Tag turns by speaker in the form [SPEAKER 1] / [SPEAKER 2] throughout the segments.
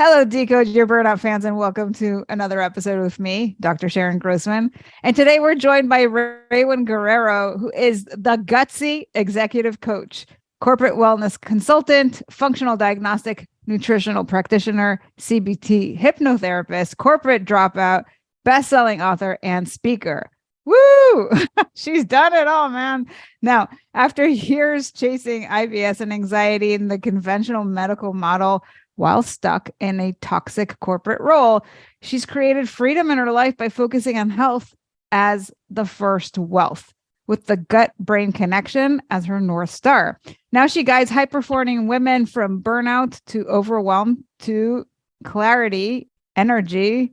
[SPEAKER 1] Hello, Decode Your Burnout fans, and welcome to another episode with me, Dr. Sharon Grossman. And today we're joined by Raewyn Guerrero, who is the Gutsy Executive Coach, corporate wellness consultant, functional diagnostic nutritional practitioner, CBT hypnotherapist, corporate dropout, best-selling author, and speaker. Woo! She's done it all, man. Now, after years chasing IBS and anxiety in the conventional medical model, while stuck in a toxic corporate role, she's created freedom in her life by focusing on health as the first wealth, with the gut-brain connection as her North Star. Now she guides high-performing women from burnout to overwhelm to clarity, energy,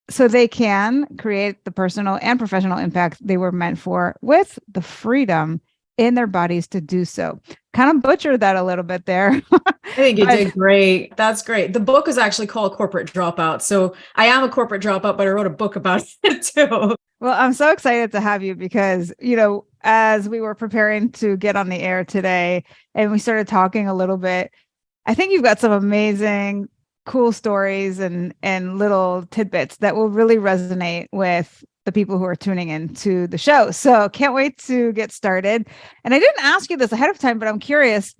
[SPEAKER 1] so they can create the personal and professional impact they were meant for with the freedom in their bodies to do so. Kind of butchered that a little bit there.
[SPEAKER 2] I think you did great. That's great. The book is actually called Corporate Dropout. So I am a corporate dropout, but I wrote a book about it too.
[SPEAKER 1] Well, I'm so excited to have you because, as we were preparing to get on the air today and we started talking a little bit, I think you've got some amazing, cool stories and little tidbits that will really resonate with the people who are tuning in to the show. So can't wait to get started. And I didn't ask you this ahead of time, but I'm curious,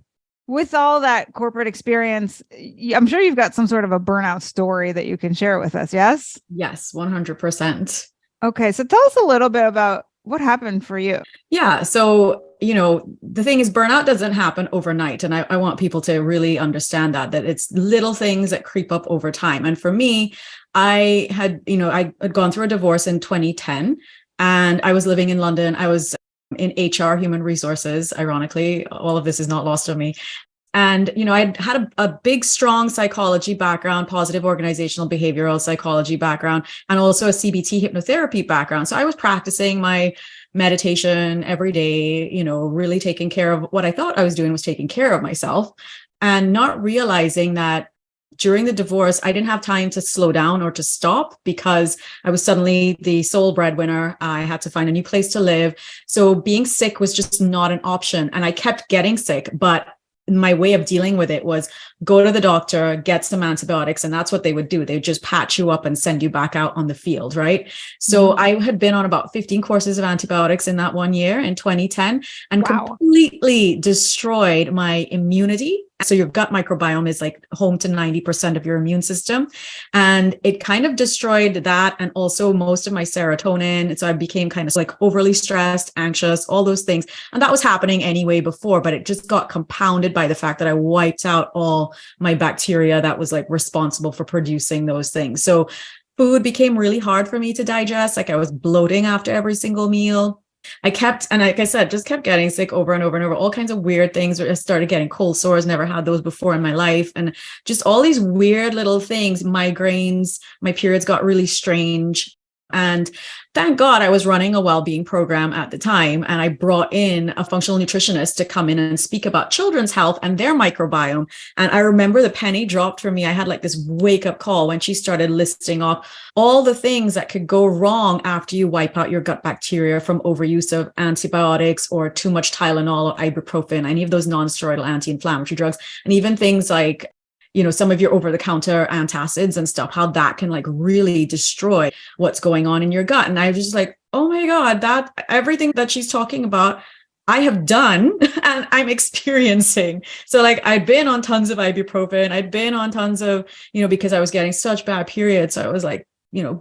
[SPEAKER 1] with all that corporate experience, I'm sure you've got some sort of a burnout story that you can share with us. Yes?
[SPEAKER 2] Yes, 100%.
[SPEAKER 1] Okay. So tell us a little bit about what happened for you.
[SPEAKER 2] Yeah. So, the thing is, burnout doesn't happen overnight. And I want people to really understand that it's little things that creep up over time. And for me, I had gone through a divorce in 2010 and I was living in London. I was in HR, human resources. Ironically, all of this is not lost on me. And, I had a big, strong psychology background, positive organizational behavioral psychology background, and also a CBT hypnotherapy background. So I was practicing my meditation every day, really taking care of what I thought I was doing was taking care of myself and not realizing that during the divorce, I didn't have time to slow down or to stop because I was suddenly the sole breadwinner. I had to find a new place to live. So being sick was just not an option. And I kept getting sick, but my way of dealing with it was go to the doctor, get some antibiotics. And that's what they would do. They would just patch you up and send you back out on the field. Right. So I had been on about 15 courses of antibiotics in that 1 year in 2010 and completely destroyed my immunity. So your gut microbiome is like home to 90% of your immune system. And it kind of destroyed that. And also most of my serotonin. So I became kind of like overly stressed, anxious, all those things. And that was happening anyway before, but it just got compounded by the fact that I wiped out all my bacteria that was like responsible for producing those things. So food became really hard for me to digest. Like I was bloating after every single meal. And like I said, just kept getting sick over and over and over, all kinds of weird things. I started getting cold sores, never had those before in my life. And just all these weird little things, migraines, my periods got really strange. And thank God I was running a well-being program at the time. And I brought in a functional nutritionist to come in and speak about children's health and their microbiome. And I remember the penny dropped for me. I had like this wake-up call when she started listing off all the things that could go wrong after you wipe out your gut bacteria from overuse of antibiotics or too much Tylenol or ibuprofen, any of those non-steroidal anti-inflammatory drugs, and even things like some of your over-the-counter antacids and stuff, how that can like really destroy what's going on in your gut. And I was just like, oh my God, that everything that she's talking about, I have done and I'm experiencing. So like I'd been on tons of ibuprofen. I'd been on tons of, because I was getting such bad periods. So I was like,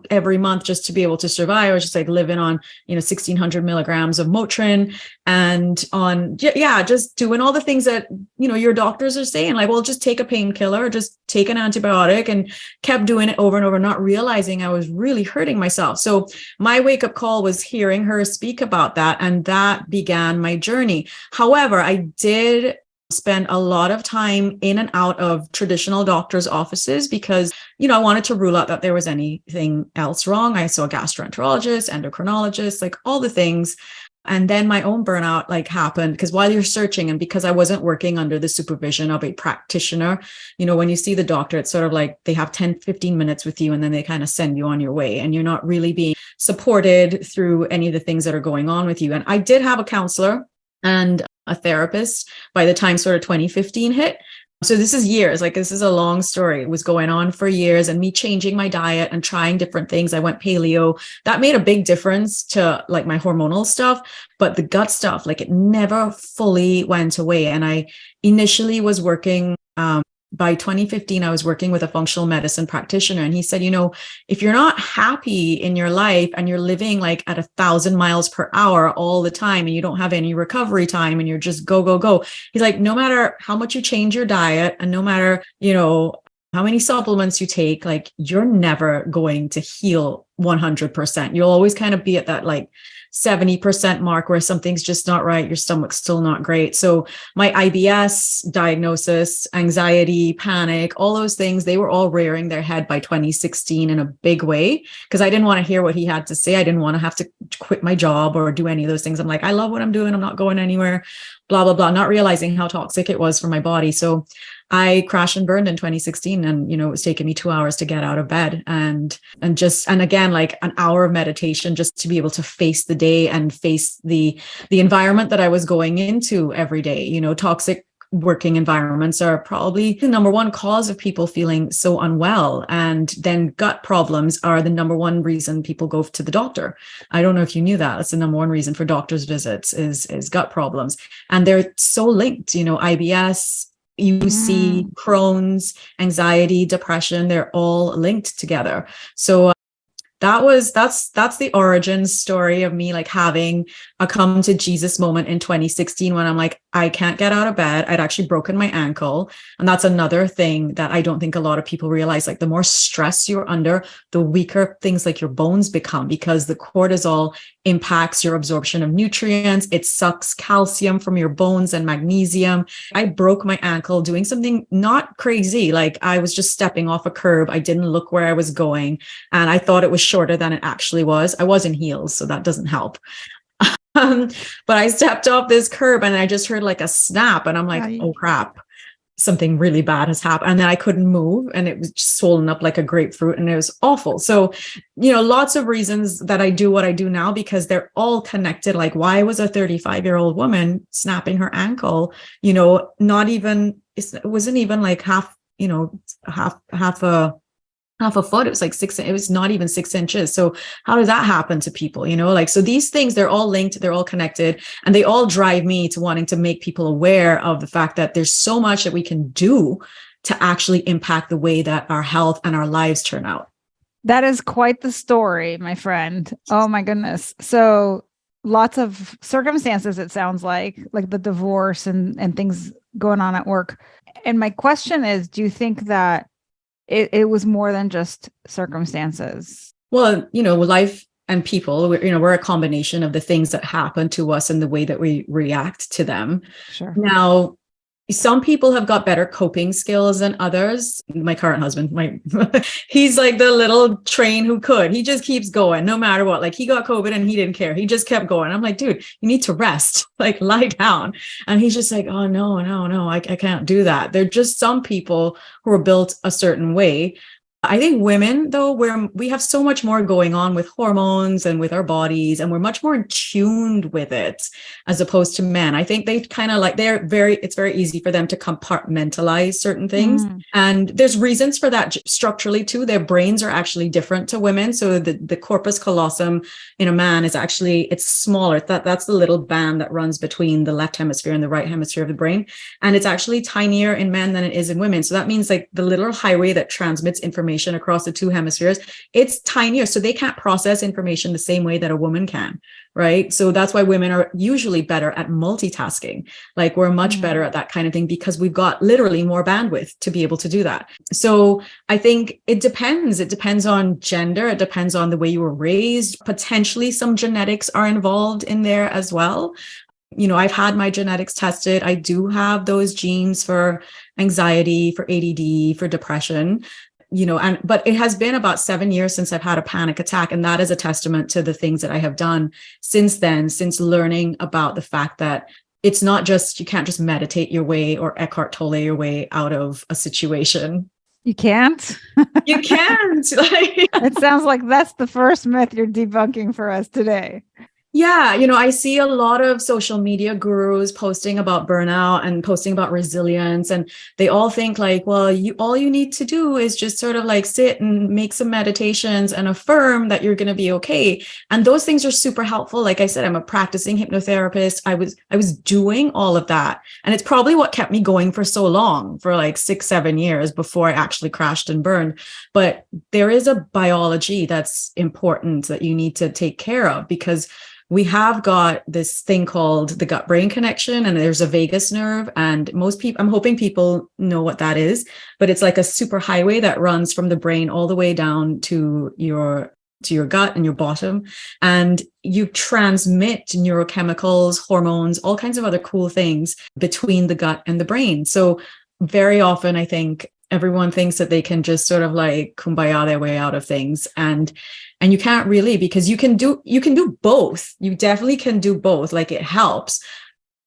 [SPEAKER 2] every month just to be able to survive. I was just like living on, 1600 milligrams of Motrin and on, just doing all the things that, your doctors are saying, like, well, just take a painkiller, just take an antibiotic, and kept doing it over and over, not realizing I was really hurting myself. So my wake up call was hearing her speak about that. And that began my journey. However, I did spend a lot of time in and out of traditional doctors' offices because, I wanted to rule out that there was anything else wrong. I saw gastroenterologists, endocrinologists, like all the things. And then my own burnout like happened because while you're searching and because I wasn't working under the supervision of a practitioner, when you see the doctor, it's sort of like they have 10, 15 minutes with you and then they kind of send you on your way and you're not really being supported through any of the things that are going on with you. And I did have a counselor and a therapist by the time sort of 2015 hit. So this is years, like this is a long story. It was going on for years, and me changing my diet and trying different things. I went paleo. That made a big difference to like my hormonal stuff, but the gut stuff, like it never fully went away. And I initially was working, by 2015, I was working with a functional medicine practitioner, and he said, if you're not happy in your life and you're living like at 1,000 miles per hour all the time, and you don't have any recovery time, and you're just go, go, go. He's like, no matter how much you change your diet, and no matter, how many supplements you take, like you're never going to heal 100%. You'll always kind of be at that like 70% mark where something's just not right. Your stomach's still not great. So my IBS diagnosis, anxiety, panic, all those things, they were all rearing their head by 2016 in a big way, because I didn't want to hear what he had to say. I didn't want to have to quit my job or do any of those things. I'm like, I love what I'm doing. I'm not going anywhere, blah, blah, blah, not realizing how toxic it was for my body. So I crashed and burned in 2016, and it was taking me 2 hours to get out of bed, and again, like an hour of meditation just to be able to face the day and face the environment that I was going into every day. Toxic working environments are probably the number one cause of people feeling so unwell. And then gut problems are the number one reason people go to the doctor. I don't know if you knew that. That's the number one reason for doctor's visits is gut problems. And they're so linked, IBS, UC, Crohn's, anxiety, depression, they're all linked together. So that's the origin story of me like having a come to Jesus moment in 2016 when I'm like, I can't get out of bed. I'd actually broken my ankle. And that's another thing that I don't think a lot of people realize. Like the more stress you're under, the weaker things like your bones become, because the cortisol impacts your absorption of nutrients. It sucks calcium from your bones and magnesium. I broke my ankle doing something not crazy. Like I was just stepping off a curb. I didn't look where I was going, and I thought it was shorter than it actually was. I was in heels, so that doesn't help. But I stepped off this curb and I just heard like a snap, and I'm like, oh crap, something really bad has happened. And then I couldn't move, and it was just swollen up like a grapefruit, and it was awful. So, lots of reasons that I do what I do now, because they're all connected. Like, why was a 35-year-old woman snapping her ankle? It wasn't even like half a foot. It was like it was not even 6 inches. So how does that happen to people? So these things, they're all linked, they're all connected, and they all drive me to wanting to make people aware of the fact that there's so much that we can do to actually impact the way that our health and our lives turn out.
[SPEAKER 1] That is quite the story, my friend. Oh my goodness. So lots of circumstances, it sounds like the divorce and things going on at work. And my question is, do you think that it was more than just circumstances?
[SPEAKER 2] Well, life and people, we're a combination of the things that happen to us and the way that we react to them.
[SPEAKER 1] Sure.
[SPEAKER 2] Now, some people have got better coping skills than others. My current husband, he's like the little train who could. He just keeps going no matter what. Like he got COVID and he didn't care. He just kept going. I'm like, dude, you need to rest, like lie down. And he's just like, oh, no, I can't do that. They're just some people who are built a certain way. I think women, though, we have so much more going on with hormones and with our bodies, and we're much more tuned with it as opposed to men. I think they kind of like it's very easy for them to compartmentalize certain things. And there's reasons for that structurally too. Their brains are actually different to women. So the corpus callosum in a man is actually, it's smaller. That's the little band that runs between the left hemisphere and the right hemisphere of the brain. And it's actually tinier in men than it is in women. So that means like the little highway that transmits information across the two hemispheres, it's tinier. So they can't process information the same way that a woman can, right? So that's why women are usually better at multitasking. Like we're much better at that kind of thing because we've got literally more bandwidth to be able to do that. So I think it depends. It depends on gender. It depends on the way you were raised. Potentially some genetics are involved in there as well. I've had my genetics tested. I do have those genes for anxiety, for ADD, for depression. But it has been about 7 years since I've had a panic attack. And that is a testament to the things that I have done since then, since learning about the fact that it's not just, you can't just meditate your way or Eckhart Tolle your way out of a situation.
[SPEAKER 1] You can't?
[SPEAKER 2] You can't.
[SPEAKER 1] It sounds like that's the first myth you're debunking for us today.
[SPEAKER 2] Yeah, I see a lot of social media gurus posting about burnout and posting about resilience, and they all think like, well, all you need to do is just sort of like sit and make some meditations and affirm that you're going to be okay. And those things are super helpful. Like I said, I'm a practicing hypnotherapist. I was doing all of that, and it's probably what kept me going for so long, for like 6-7 years before I actually crashed and burned. But there is a biology that's important that you need to take care of, because we have got this thing called the gut brain connection, and there's a vagus nerve. And most people, I'm hoping people know what that is, but it's like a super highway that runs from the brain all the way down to your gut and your bottom. And you transmit neurochemicals, hormones, all kinds of other cool things between the gut and the brain. So very often, I think everyone thinks that they can just sort of like kumbaya their way out of things. And you can't really, because you can do both. You definitely can do both. Like, it helps.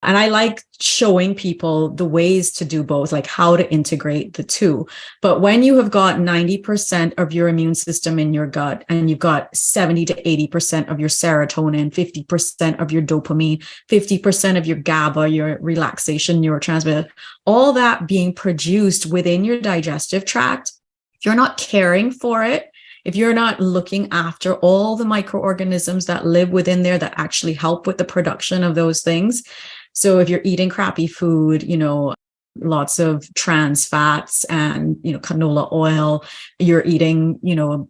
[SPEAKER 2] And I like showing people the ways to do both, like how to integrate the two. But when you have got 90% of your immune system in your gut, and you've got 70 to 80% of your serotonin, 50% of your dopamine, 50% of your GABA, your relaxation neurotransmitter, all that being produced within your digestive tract, if you're not caring for it, if you're not looking after all the microorganisms that live within there that actually help with the production of those things. So if you're eating crappy food, lots of trans fats and, canola oil, you're eating,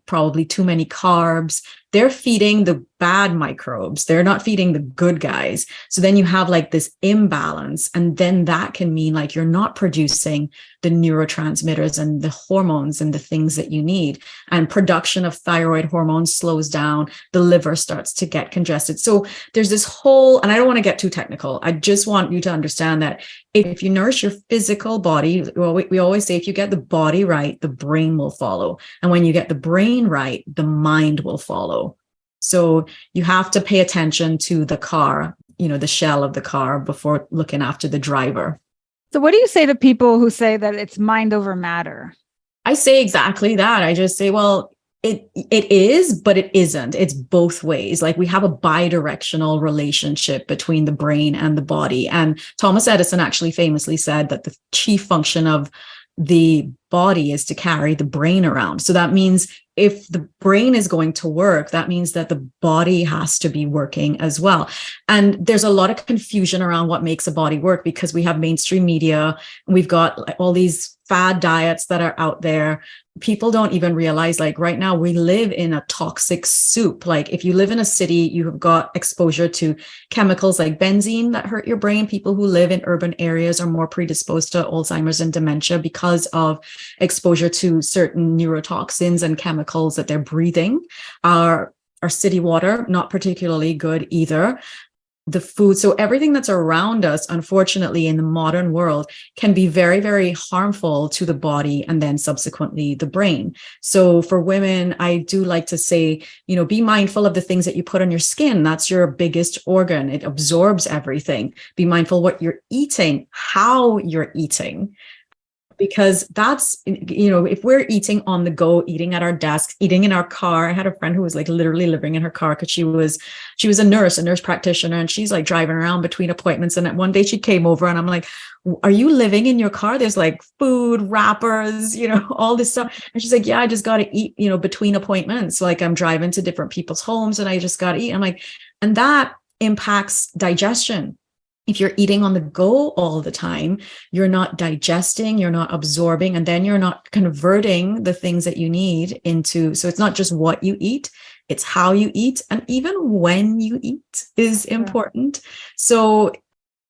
[SPEAKER 2] probably too many carbs, they're feeding the bad microbes. They're not feeding the good guys. So then you have like this imbalance. And then that can mean like you're not producing the neurotransmitters and the hormones and the things that you need. And production of thyroid hormones slows down. The liver starts to get congested. So there's this whole, and I don't want to get too technical. I just want you to understand that if you nourish your physical body, well, we always say if you get the body right, the brain will follow. And when you get the brain right, the mind will follow. So you have to pay attention to the car, the shell of the car, before looking after the driver.
[SPEAKER 1] So what do you say to people who say that it's mind over matter?
[SPEAKER 2] I say exactly that. I just say, well, it is, but it isn't. It's both ways. Like, we have a bi-directional relationship between the brain and the body. And Thomas Edison actually famously said that the chief function of the body is to carry the brain around. So that means if the brain is going to work, that means that the body has to be working as well. And there's a lot of confusion around what makes a body work, because we have mainstream media, we've got all these fad diets that are out there. People don't even realize, like, right now we live in a toxic soup. Like, if you live in a city, you have got exposure to chemicals like benzene that hurt your brain. People who live in urban areas are more predisposed to Alzheimer's and dementia because of exposure to certain neurotoxins and chemicals that they're breathing. Our city water, not particularly good either. The food, so everything that's around us, unfortunately, in the modern world, can be very, very harmful to the body and then subsequently the brain. So for women, I do like to say, be mindful of the things that you put on your skin. That's your biggest organ. It absorbs everything. Be mindful what you're eating, how you're eating. Because that's, if we're eating on the go, eating at our desks, eating in our car. I had a friend who was like literally living in her car because she was a nurse practitioner, and she's like driving around between appointments. And one day she came over and I'm like, are you living in your car? There's like food, wrappers, all this stuff. And she's like, yeah, I just got to eat, between appointments. Like, I'm driving to different people's homes and I just got to eat. I'm like, and that impacts digestion. If you're eating on the go all the time, you're not digesting, you're not absorbing, and then you're not converting the things that you need into. So it's not just what you eat, it's how you eat. And even when you eat is important. So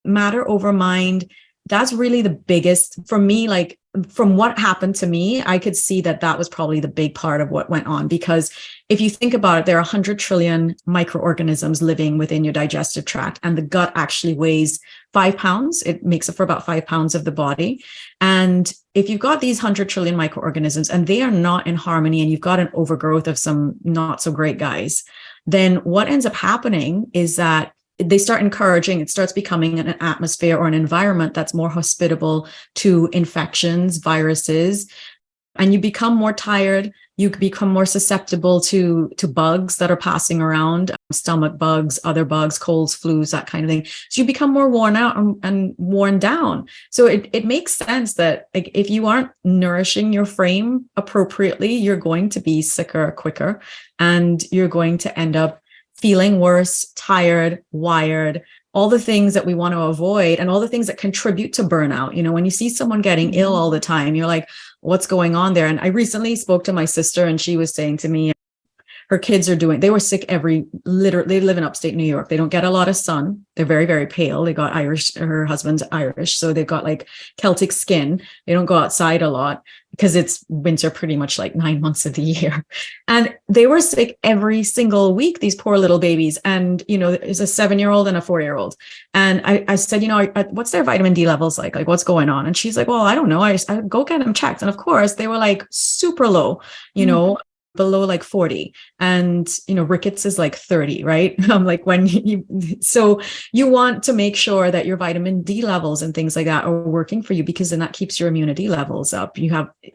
[SPEAKER 2] matter over mind, that's really the biggest for me. Like, from what happened to me, I could see that was probably the big part of what went on. Because if you think about it, there are 100 trillion microorganisms living within your digestive tract, and the gut actually weighs 5 pounds. It makes up for about 5 pounds of the body. And if you've got these 100 trillion microorganisms and they are not in harmony, and you've got an overgrowth of some not so great guys, then what ends up happening is that they start encouraging, it starts becoming an atmosphere or an environment that's more hospitable to infections, viruses, and you become more tired. You become more susceptible to bugs that are passing around, stomach bugs, other bugs, colds, flus, that kind of thing. So you become more worn out and worn down. So it makes sense that, like, if you aren't nourishing your frame appropriately, you're going to be sicker quicker, and you're going to end up feeling worse, tired, wired, all the things that we want to avoid, and all the things that contribute to burnout. When you see someone getting ill all the time, you're like, what's going on there? And I recently spoke to my sister, and she was saying to me, her kids they were sick they live in upstate New York. They don't get a lot of sun. They're very, very pale. They got Irish, her husband's Irish. So they've got like Celtic skin. They don't go outside a lot because it's winter pretty much like 9 months of the year. And they were sick every single week, these poor little babies. And, there's a 7-year-old and a 4-year-old. And I said, what's their vitamin D levels like? Like, what's going on? And she's like, well, I don't know. I go get them checked. And of course they were like super low, below like 40, and rickets is like 30, right? I'm like, so you want to make sure that your vitamin D levels and things like that are working for you, because then that keeps your immunity levels up.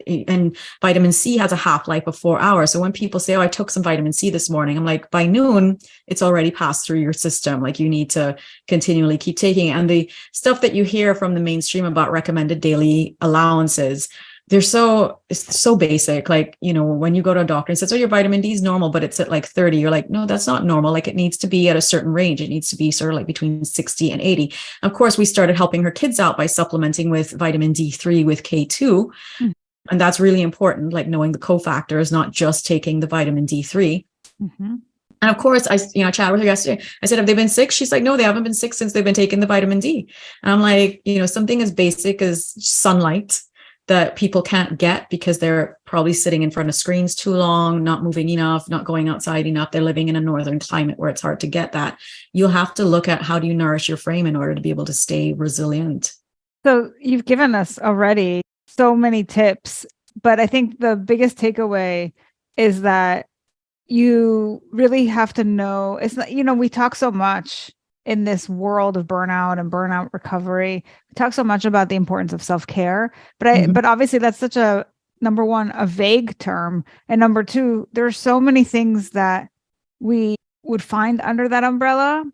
[SPEAKER 2] And vitamin C has a half-life of 4 hours. So when people say, oh, I took some vitamin C this morning, I'm like, by noon it's already passed through your system. Like, you need to continually keep taking it. And the stuff that you hear from the mainstream about recommended daily allowances, it's so basic. Like, when you go to a doctor and says, oh, your vitamin D is normal, but it's at like 30, you're like, no, that's not normal. Like, it needs to be at a certain range. It needs to be sort of like between 60 and 80. Of course, we started helping her kids out by supplementing with vitamin D3 with K2. And that's really important, like knowing the cofactors, not just taking the vitamin D3. Mm-hmm. And of course, I chatted with her yesterday. I said, have they been sick? She's like, no, they haven't been sick since they've been taking the vitamin D. And I'm like, something as basic as sunlight that people can't get because they're probably sitting in front of screens too long, not moving enough, not going outside enough. They're living in a northern climate where it's hard to get that. You'll have to look at how do you nourish your frame in order to be able to stay resilient.
[SPEAKER 1] So you've given us already so many tips, but I think the biggest takeaway is that you really have to know, it's not, we talk so much in this world of burnout and burnout recovery. We talk so much about the importance of self-care, but obviously that's such a, number one, a vague term. And number two, there are so many things that we would find under that umbrella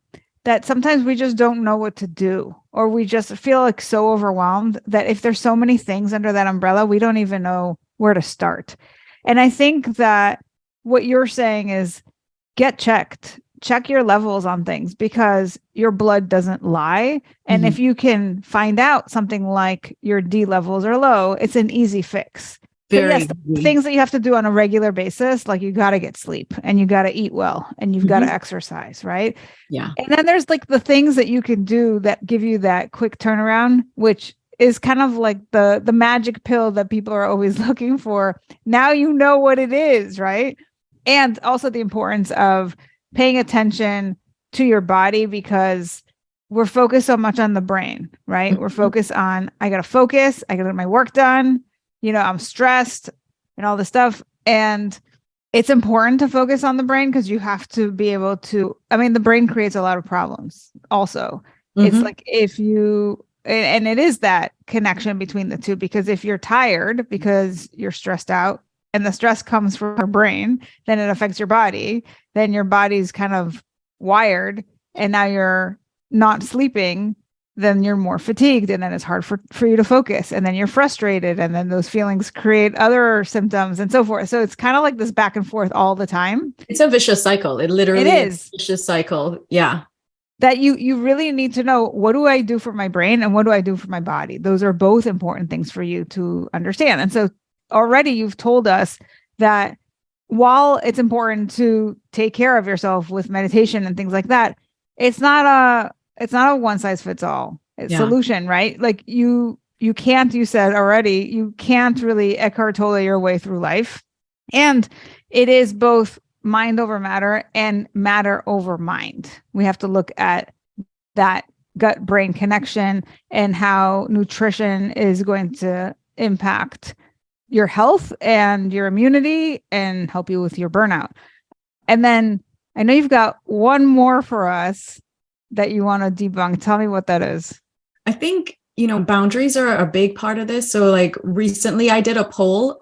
[SPEAKER 1] that sometimes we just don't know what to do, or we just feel like so overwhelmed that if there's so many things under that umbrella, we don't even know where to start. And I think that what you're saying is get checked. Check your levels on things, because your blood doesn't lie. And if you can find out something like your D levels are low, it's an easy fix. Yes, things that you have to do on a regular basis, like you got to get sleep and you got to eat well and you've got to exercise, right?
[SPEAKER 2] Yeah.
[SPEAKER 1] And then there's like the things that you can do that give you that quick turnaround, which is kind of like the magic pill that people are always looking for. Now you know what it is, right? And also the importance of paying attention to your body, because we're focused so much on the brain, right? We're focused on, I got to focus, I got to get my work done, I'm stressed and all this stuff. And it's important to focus on the brain, because you have to be able to, the brain creates a lot of problems also. It's like and it is that connection between the two, because if you're tired because you're stressed out, and the stress comes from your brain, then it affects your body. Then your body's kind of wired, and now you're not sleeping. Then you're more fatigued, and then it's hard for you to focus. And then you're frustrated, and then those feelings create other symptoms and so forth. So it's kind of like this back and forth all the time.
[SPEAKER 2] It's a vicious cycle. It literally is a vicious cycle. Yeah.
[SPEAKER 1] That you really need to know, what do I do for my brain and what do I do for my body? Those are both important things for you to understand. And so already you've told us that while it's important to take care of yourself with meditation and things like that, it's not a one size fits all solution, right? Like you can't, you said already, you can't really Eckhart Tolle your way through life. And it is both mind over matter and matter over mind. We have to look at that gut brain connection and how nutrition is going to impact your health and your immunity and help you with your burnout. And then I know you've got one more for us that you want to debunk. Tell me what that is.
[SPEAKER 2] I think, boundaries are a big part of this. So like recently I did a poll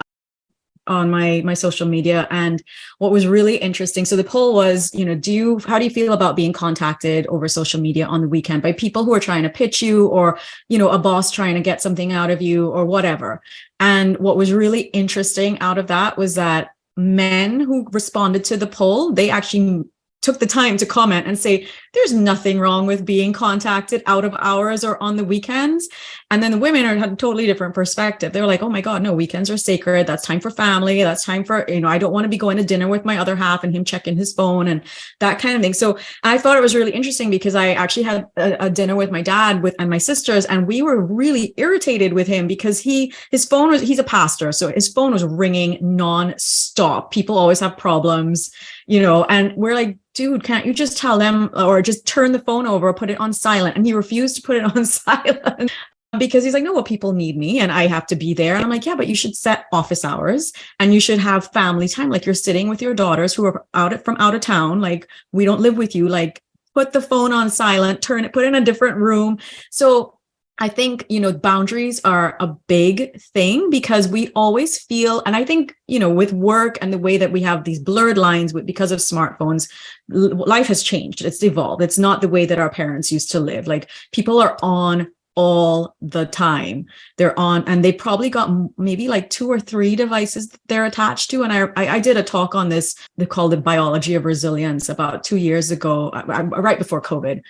[SPEAKER 2] on my social media. And what was really interesting, so the poll was, how do you feel about being contacted over social media on the weekend by people who are trying to pitch you, or, a boss trying to get something out of you or whatever. And what was really interesting out of that was that men who responded to the poll, they actually took the time to comment and say, there's nothing wrong with being contacted out of hours or on the weekends. And then the women had a totally different perspective. They were like, oh my God, no, weekends are sacred. That's time for family. That's time for, I don't want to be going to dinner with my other half and him checking his phone and that kind of thing. So I thought it was really interesting because I actually had a dinner with my dad and my sisters, and we were really irritated with him because he's a pastor. So his phone was ringing nonstop. People always have problems, and we're like, dude, can't you just tell them or just turn the phone over or put it on silent? And he refused to put it on silent because he's like, no, well, people need me and I have to be there. And I'm like, yeah, but you should set office hours and you should have family time. Like, you're sitting with your daughters who are from out of town. Like, we don't live with you. Like, put the phone on silent, put it in a different room. So I think, boundaries are a big thing because we always feel, and I think, with work and the way that we have these blurred lines because of smartphones, life has changed. It's evolved. It's not the way that our parents used to live. Like, people are on all the time. They're on, and they probably got maybe like 2 or 3 devices that they're attached to. And I did a talk on this. They called it Biology of Resilience about 2 years ago, right before COVID.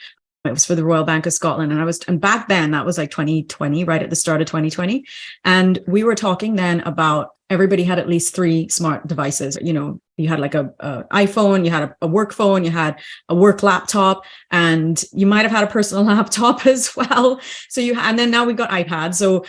[SPEAKER 2] It was for the Royal Bank of Scotland. And back then that was like 2020, right at the start of 2020. And we were talking then about everybody had at least 3 smart devices. You had like a iPhone, you had a work phone, you had a work laptop, and you might have had a personal laptop as well. So and then now we've got iPads. So,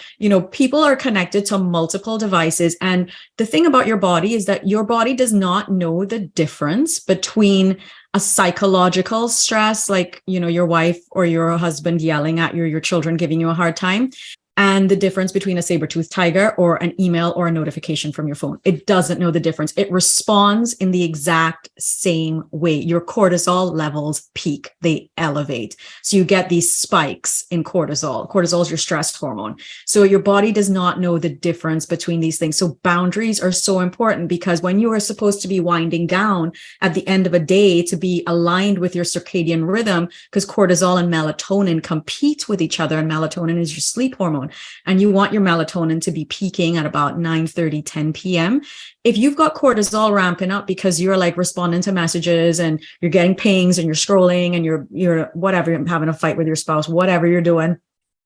[SPEAKER 2] people are connected to multiple devices. And the thing about your body is that your body does not know the difference between a psychological stress, like, your wife or your husband yelling at you, your children giving you a hard time, and the difference between a saber-toothed tiger or an email or a notification from your phone. It doesn't know the difference. It responds in the exact same way. Your cortisol levels peak, they elevate. So you get these spikes in cortisol. Cortisol is your stress hormone. So your body does not know the difference between these things. So boundaries are so important because when you are supposed to be winding down at the end of a day to be aligned with your circadian rhythm, because cortisol and melatonin compete with each other, and melatonin is your sleep hormone. And you want your melatonin to be peaking at about 9:30, 10 p.m. If you've got cortisol ramping up because you're like responding to messages and you're getting pings and you're scrolling and you're whatever, you're having a fight with your spouse, whatever you're doing,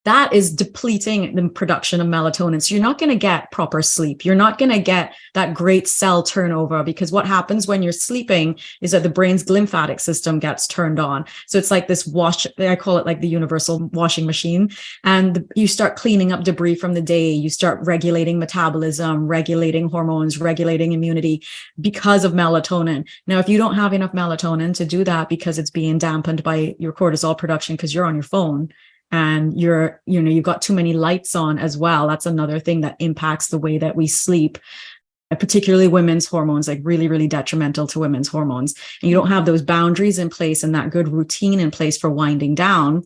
[SPEAKER 2] that is depleting the production of melatonin. So you're not going to get proper sleep. You're not going to get that great cell turnover, because what happens when you're sleeping is that the brain's lymphatic system gets turned on. So it's like this I call it like the universal washing machine. And you start cleaning up debris from the day. You start regulating metabolism, regulating hormones, regulating immunity because of melatonin. Now, if you don't have enough melatonin to do that because it's being dampened by your cortisol production because you're on your phone, and you've got too many lights on as well, that's another thing that impacts the way that we sleep, particularly women's hormones, like really, really detrimental to women's hormones. And you don't have those boundaries in place and that good routine in place for winding down.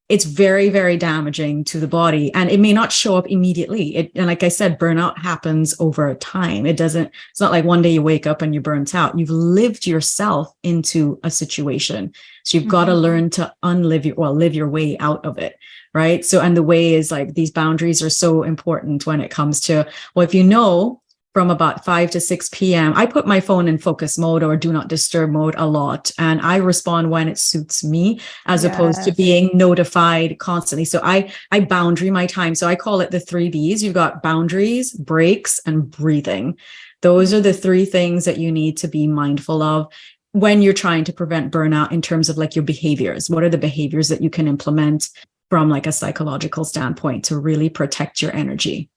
[SPEAKER 2] It's very, very damaging to the body, and it may not show up immediately. And like I said, burnout happens over time. It's not like one day you wake up and you're burnt out. You've lived yourself into a situation. So you've got to learn to live your way out of it. Right. So, and the way is like, these boundaries are so important when it comes to, if from about 5 to 6 p.m., I put my phone in focus mode or do not disturb mode a lot. And I respond when it suits me, as opposed to being notified constantly. So I boundary my time. So I call it the 3 Bs. You've got boundaries, breaks, and breathing. Those are the 3 things that you need to be mindful of when you're trying to prevent burnout in terms of like your behaviors. What are the behaviors that you can implement from like a psychological standpoint to really protect your energy?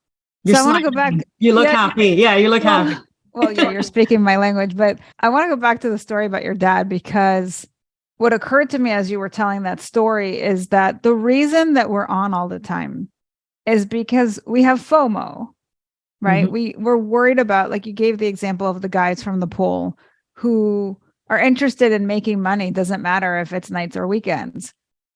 [SPEAKER 1] So I want to go back.
[SPEAKER 2] You look happy. Yeah, you look happy.
[SPEAKER 1] Well, yeah, you're speaking my language, but I want to go back to the story about your dad, because what occurred to me as you were telling that story is that the reason that we're on all the time is because we have FOMO, right? We're worried about, like you gave the example of the guys from the poll who are interested in making money. Doesn't matter if it's nights or weekends.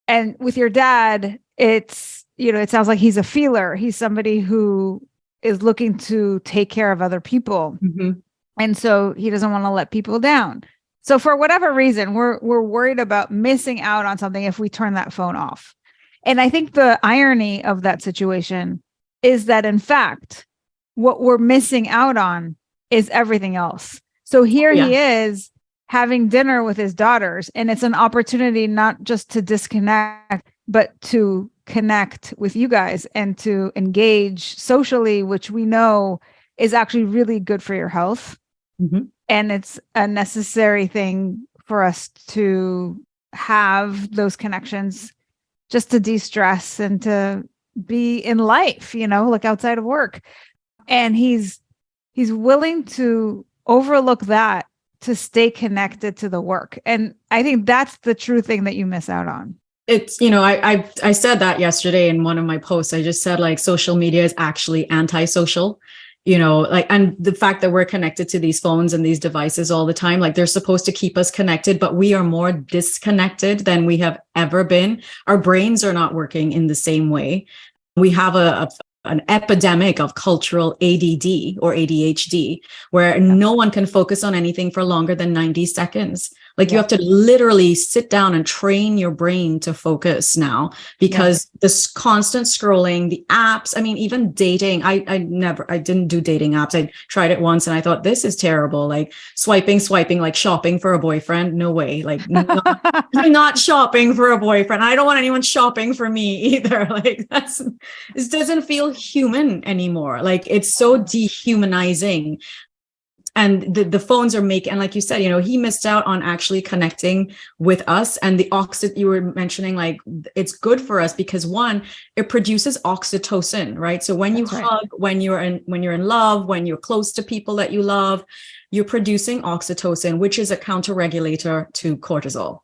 [SPEAKER 1] And with your dad, it's, it sounds like he's a feeler. He's somebody who is looking to take care of other people.
[SPEAKER 2] Mhm.
[SPEAKER 1] And so he doesn't want to let people down. So for whatever reason, we're worried about missing out on something if we turn that phone off. And I think the irony of that situation is that, in fact, what we're missing out on is everything else. So here he is having dinner with his daughters, and it's an opportunity not just to disconnect, but to connect with you guys and to engage socially, which we know is actually really good for your health.
[SPEAKER 2] Mhm.
[SPEAKER 1] And it's a necessary thing for us to have those connections just to de-stress and to be in life, like outside of work. And he's willing to overlook that to stay connected to the work. And I think that's the true thing that you miss out on.
[SPEAKER 2] It's, I said that yesterday in one of my posts. I just said, like, social media is actually antisocial, and the fact that we're connected to these phones and these devices all the time, like, they're supposed to keep us connected, but we are more disconnected than we have ever been. Our brains are not working in the same way. We have an epidemic of cultural ADD or ADHD, where no one can focus on anything for longer than 90 seconds. Like, you have to literally sit down and train your brain to focus now, because this constant scrolling, the apps, I mean, even dating, I didn't do dating apps. I tried it once and I thought, this is terrible. Like, swiping, like shopping for a boyfriend. No way. Like, I'm not shopping for a boyfriend. I don't want anyone shopping for me either. Like, this doesn't feel human anymore. Like, it's so dehumanizing. And the phones are making, and like you said, he missed out on actually connecting with us. And the you were mentioning, like, it's good for us because, one, it produces oxytocin, right? So when you hug, when you're in love, when you're close to people that you love, you're producing oxytocin, which is a counter-regulator to cortisol.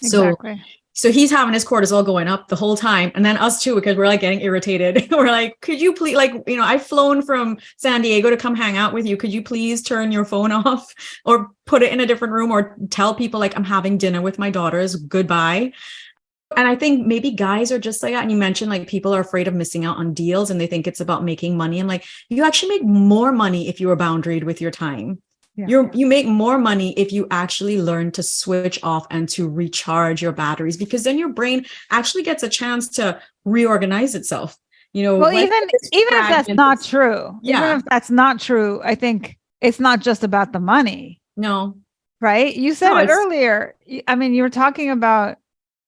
[SPEAKER 1] Exactly.
[SPEAKER 2] So he's having his cortisol going up the whole time. And then us too, because we're like getting irritated. We're like, could you please, like, I've flown from San Diego to come hang out with you. Could you please turn your phone off or put it in a different room, or tell people, like, I'm having dinner with my daughters, goodbye. And I think maybe guys are just like that. And you mentioned, like, people are afraid of missing out on deals and they think it's about making money. And, like, you actually make more money if you are boundaried with your time. You make more money if you actually learn to switch off and to recharge your batteries, because then your brain actually gets a chance to reorganize itself.
[SPEAKER 1] Well, even if that's not true, even if that's not true, I think it's not just about the money.
[SPEAKER 2] No.
[SPEAKER 1] Right? You said it earlier. I mean, you were talking about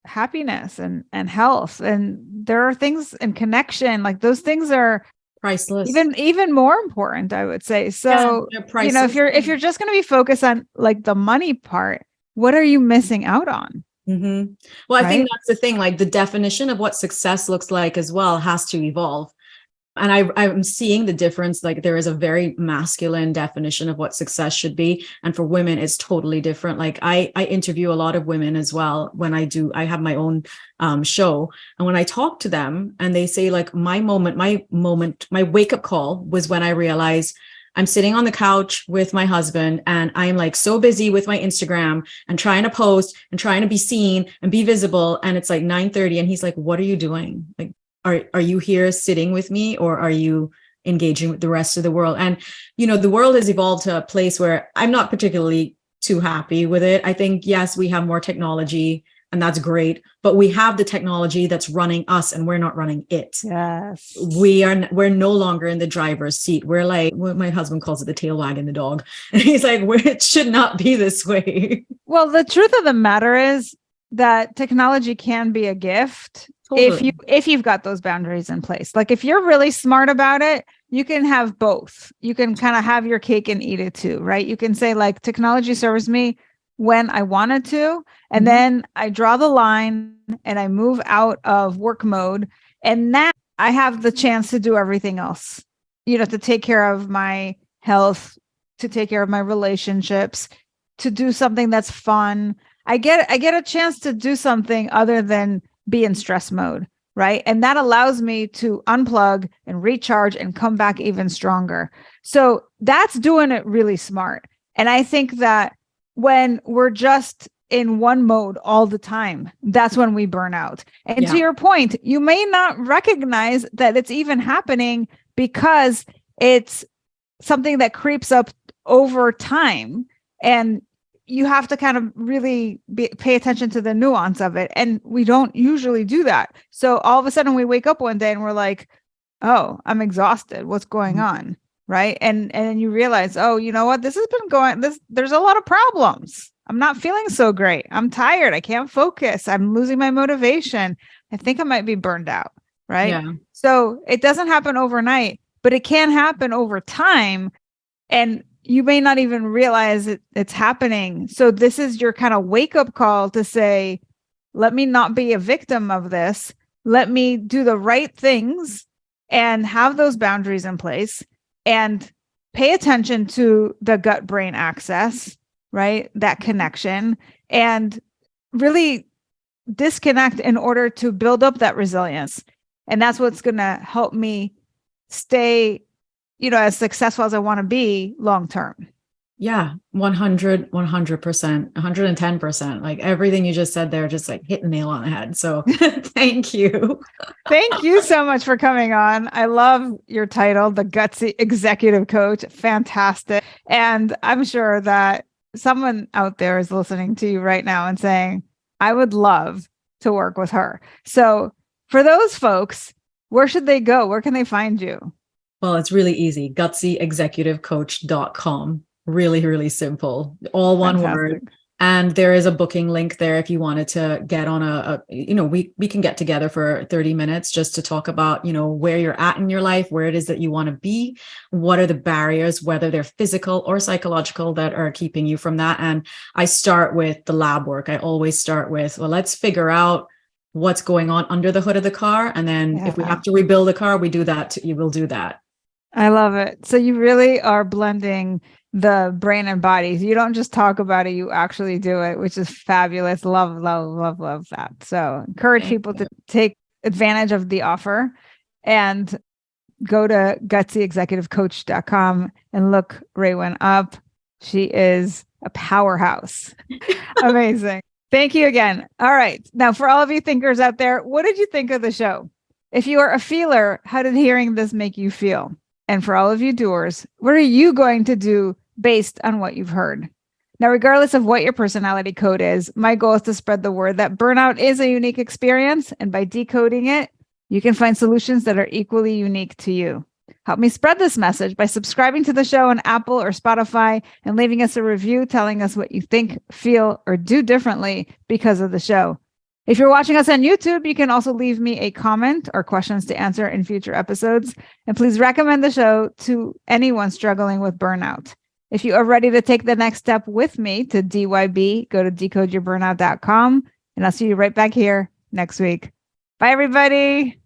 [SPEAKER 1] happiness and health, and there are things in connection, like those things are
[SPEAKER 2] priceless,
[SPEAKER 1] even more important, I would say. So, if you're just going to be focused on, like, the money part, what are you missing out on?
[SPEAKER 2] Mm-hmm. Well, I think that's the thing, like, the definition of what success looks like as well has to evolve. And I'm seeing the difference. Like, there is a very masculine definition of what success should be. And for women, it's totally different. Like, I interview a lot of women as well. I have my own show. And when I talk to them and they say, like, my wake up call was when I realized I'm sitting on the couch with my husband and I'm, like, so busy with my Instagram and trying to post and trying to be seen and be visible. And it's like 9:30 and he's like, what are you doing? Like, are you here sitting with me, or are you engaging with the rest of the world? And, the world has evolved to a place where I'm not particularly too happy with it. I think, yes, we have more technology and that's great, but we have the technology that's running us and we're not running it.
[SPEAKER 1] Yes.
[SPEAKER 2] We're no longer in the driver's seat. We're like, what my husband calls it, the tail wagging the dog. And he's like, it should not be this way.
[SPEAKER 1] Well, the truth of the matter is that technology can be a gift. Totally. If you've got those boundaries in place. Like, if you're really smart about it, you can have both. You can kind of have your cake and eat it too, right? You can say, like, technology serves me when I wanted to, and then I draw the line and I move out of work mode, and now I have the chance to do everything else, to take care of my health, to take care of my relationships, to do something that's fun. I get a chance to do something other than be in stress mode, right? And that allows me to unplug and recharge and come back even stronger. So that's doing it really smart. And I think that when we're just in one mode all the time, that's when we burn out. And to your point, you may not recognize that it's even happening because it's something that creeps up over time, and you have to kind of really pay attention to the nuance of it. And we don't usually do that. So all of a sudden we wake up one day and we're like, oh, I'm exhausted. What's going on? Right. And then you realize, oh, you know what? This has been there's a lot of problems. I'm not feeling so great. I'm tired. I can't focus. I'm losing my motivation. I think I might be burned out. Right.
[SPEAKER 2] Yeah.
[SPEAKER 1] So it doesn't happen overnight, but it can happen over time. And you may not even realize it's happening. So this is your kind of wake up call to say, let me not be a victim of this. Let me do the right things and have those boundaries in place and pay attention to the gut brain axis, right? That connection, and really disconnect in order to build up that resilience. And that's what's going to help me stay, as successful as I want to be long term.
[SPEAKER 2] Yeah, 100%, 110%. Like everything you just said there, just like hit the nail on the head. So thank you.
[SPEAKER 1] Thank you so much for coming on. I love your title, the Gutsy Executive Coach. Fantastic. And I'm sure that someone out there is listening to you right now and saying, I would love to work with her. So for those folks, where should they go? Where can they find you?
[SPEAKER 2] Well, it's really easy. GutsyExecutiveCoach.com. Really, really simple. All one word. And there is a booking link there if you wanted to get on we can get together for 30 minutes just to talk about, where you're at in your life, where it is that you want to be, what are the barriers, whether they're physical or psychological, that are keeping you from that. And I start with the lab work. I always start with, well, let's figure out what's going on under the hood of the car. And then if we have to rebuild the car, we do that. You will do that.
[SPEAKER 1] I love it. So you really are blending the brain and body. You don't just talk about it, you actually do it, which is fabulous. Love, love, love, love that. So encourage people to take advantage of the offer and go to GutsyExecutiveCoach.com and look Raewyn up. She is a powerhouse. Amazing. Thank you again. All right. Now, for all of you thinkers out there, what did you think of the show? If you are a feeler, how did hearing this make you feel? And for all of you doers, what are you going to do based on what you've heard? Now, regardless of what your personality code is, my goal is to spread the word that burnout is a unique experience. And by decoding it, you can find solutions that are equally unique to you. Help me spread this message by subscribing to the show on Apple or Spotify and leaving us a review telling us what you think, feel, or do differently because of the show. If you're watching us on YouTube, you can also leave me a comment or questions to answer in future episodes. And please recommend the show to anyone struggling with burnout. If you are ready to take the next step with me to DYB, go to decodeyourburnout.com, and I'll see you right back here next week. Bye, everybody.